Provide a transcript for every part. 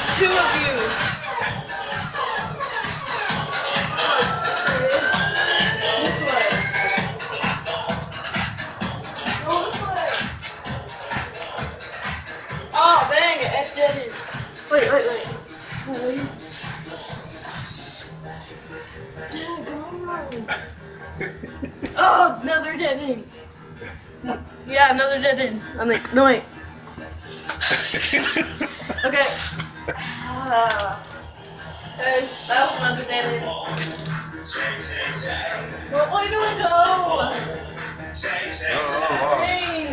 There's two of you. This way. Go this way. Oh, dang it. It didn't. Wait. Dang, come on. Oh, another dead end. Yeah, another dead end. I'm like, no wait. Okay. Okay, that was another dead end. What way do we go? Dang.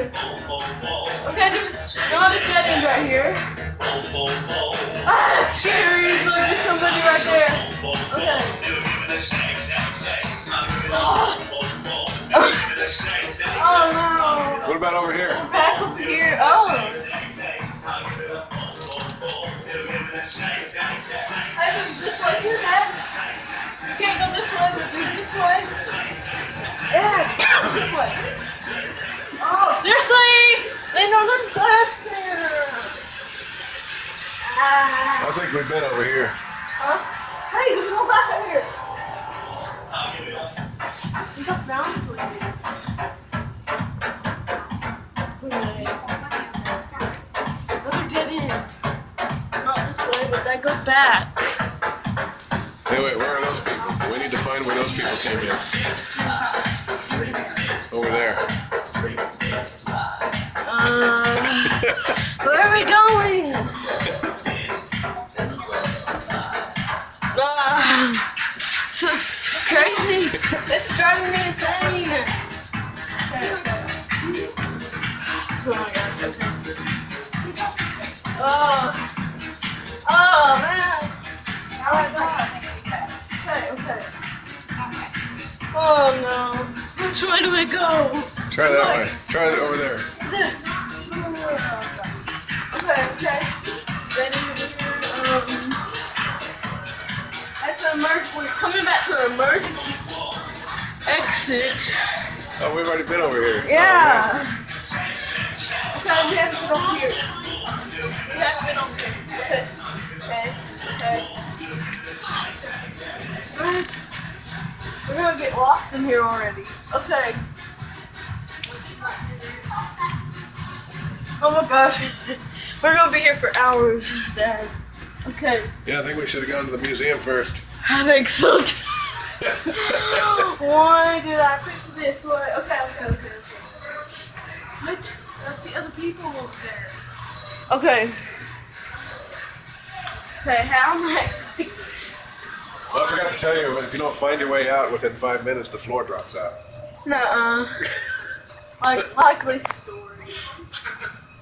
Okay, there's another dead end right here. Ah, that's scary. Look, there's somebody right there. Okay. Oh no. What about over here? We're back over here. Oh. Hey, there's this way too, Dad. You can't go this way, but there's this way. Yeah, this way. Oh, seriously? They know there's glass there. I think we've been over here. Huh? Hey, there's no glass out here. You got found something. Another dead end. Not this way, but that goes back. Hey, wait, where are those people? We need to find where those people came in. Over there. Where are we going? This is crazy. This is driving me insane. Okay. Oh my gosh. Okay. Oh man. Okay. Oh no. Which way do we go? Try that way. Try it over there. Okay. Ready? That's an emergency. We're coming back to the emergency exit. Oh, we've already been over here. Yeah. Okay, we have to get over here. We have to get over here. Okay. What? We're gonna get lost in here already. Okay. Oh my gosh. We're gonna be here for hours, Dad. Okay. Yeah, I think we should have gone to the museum first. I think so too. Why did I pick this way? Okay. What? I see other people over there. Okay. Okay, how am I? Well, I forgot to tell you, if you don't find your way out within 5 minutes, the floor drops out. Nuh-uh. Likely story.